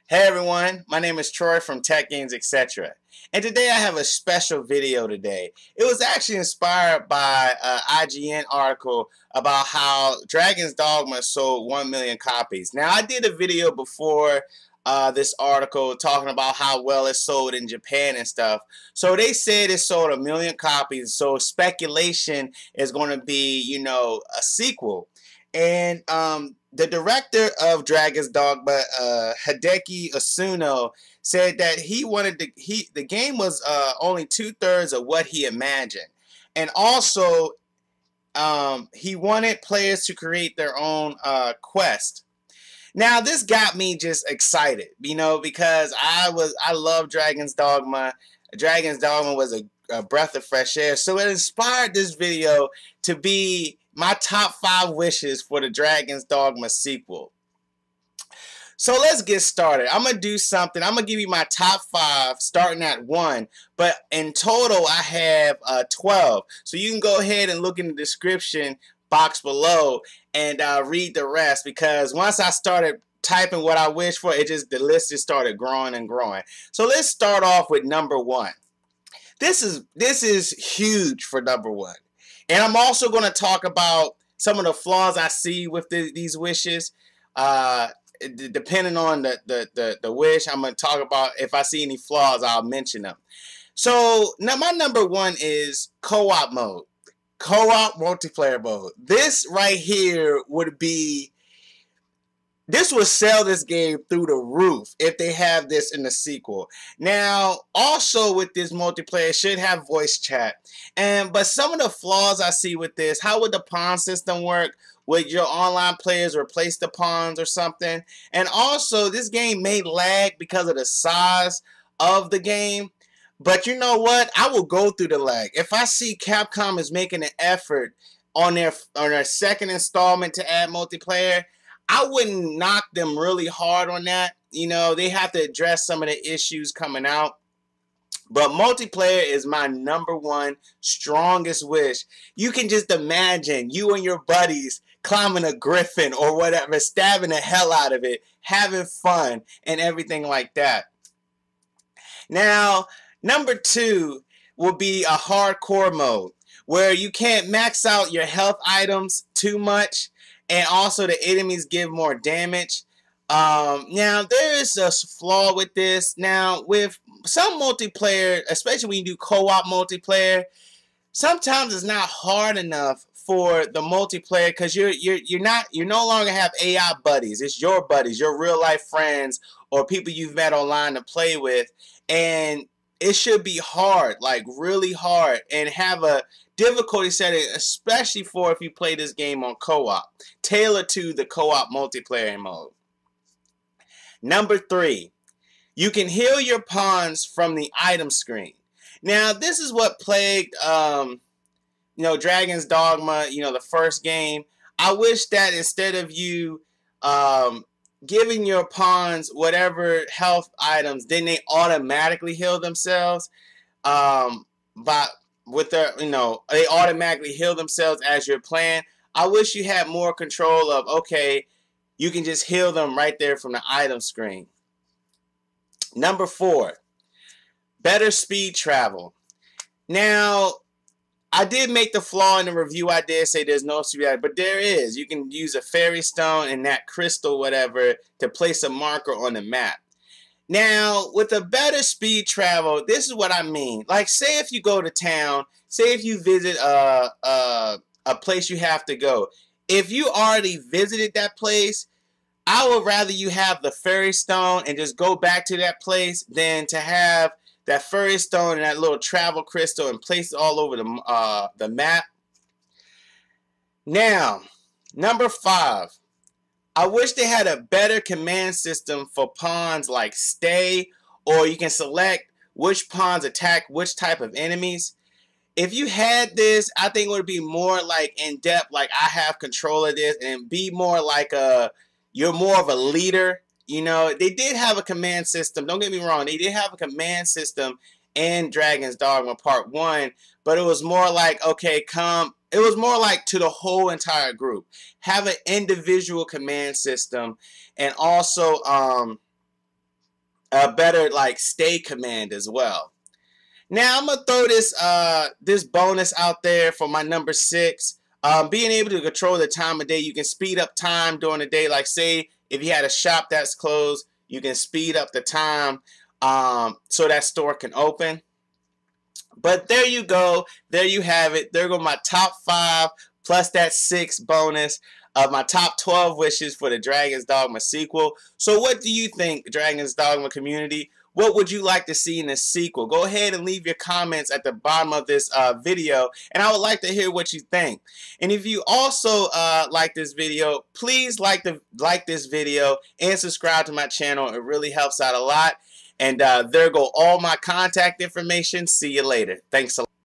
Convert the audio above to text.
Hey everyone, my name is Troy from Tech Games, etc. And today I have a special video today. It was actually inspired by an IGN article about how Dragon's Dogma sold 1 million copies. Now I did a video before this article talking about how well it sold in Japan and stuff. So they said it sold 1 million copies, so speculation is going to be, a sequel. And the director of Dragon's Dogma, Hideki Asuno, said that the game was only 2/3 of what he imagined, and also he wanted players to create their own quest. Now this got me just excited, because I love Dragon's Dogma. Dragon's Dogma was a breath of fresh air, so it inspired this video to be my top 5 wishes for the Dragon's Dogma sequel. So let's get started. I'm going to do something. I'm going to give you my top 5 starting at 1. But in total, I have 12. So you can go ahead and look in the description box below and read the rest. Because once I started typing what I wish for, the list just started growing and growing. So let's start off with number 1. This is huge for number 1. And I'm also going to talk about some of the flaws I see with these wishes. Depending on the wish, I'm going to talk about if I see any flaws, I'll mention them. So now my number 1 is co-op mode. Co-op multiplayer mode. This right here would be... This will sell this game through the roof if they have this in the sequel. Now, also with this multiplayer, it should have voice chat. But some of the flaws I see with this, how would the pawn system work? Would your online players replace the pawns or something? And also, this game may lag because of the size of the game. But you know what? I will go through the lag. If I see Capcom is making an effort on their second installment to add multiplayer, I wouldn't knock them really hard on that. They have to address some of the issues coming out. But multiplayer is my number 1 strongest wish. You can just imagine you and your buddies climbing a griffin or whatever, stabbing the hell out of it, having fun, and everything like that. Now, number 2 will be a hardcore mode, where you can't max out your health items too much. And also the enemies give more damage. Now there is a flaw with this. Now with some multiplayer, especially when you do co-op multiplayer, sometimes it's not hard enough for the multiplayer because you no longer have AI buddies. It's your buddies, your real life friends, or people you've met online to play with, and it should be hard, like really hard, and have a difficulty setting, especially for if you play this game on co-op. Tailored to the co-op multiplayer mode. Number 3, you can heal your pawns from the item screen. Now, this is what plagued, Dragon's Dogma, the first game. I wish that instead of you giving your pawns whatever health items, then they automatically heal themselves. They automatically heal themselves as you're playing. I wish you had more control of, okay, you can just heal them right there from the item screen. Number 4, better speed travel. Now, I did make the flaw in the review. I did say there's no speed, but there is. You can use a ferrystone and that crystal, whatever, to place a marker on the map. Now, with a better speed travel, this is what I mean. Like, say if you go to town, say if you visit a place you have to go. If you already visited that place, I would rather you have the ferrystone and just go back to that place than to have that ferrystone and that little travel crystal and place it all over the map. Now, number 5. I wish they had a better command system for pawns like stay, or you can select which pawns attack which type of enemies. If you had this, I think it would be more like in depth, like I have control of this, and be more like you're more of a leader. They did have a command system. Don't get me wrong. They did have a command system in Dragon's Dogma Part 1, but it was more like, okay, it was more like to the whole entire group. Have an individual command system, and also a better like stay command as well. Now I'm gonna throw this bonus out there for my number 6. Being able to control the time of day, you can speed up time during the day. Like say if you had a shop that's closed, you can speed up the time so that store can open. But there you go. There you have it. There go my top 5 plus that 6 bonus of my top 12 wishes for the Dragon's Dogma sequel. So what do you think, Dragon's Dogma community? What would you like to see in this sequel? Go ahead and leave your comments at the bottom of this video, and I would like to hear what you think. And if you also like this video, please like this video and subscribe to my channel. It really helps out a lot. And there go all my contact information. See you later. Thanks a lot.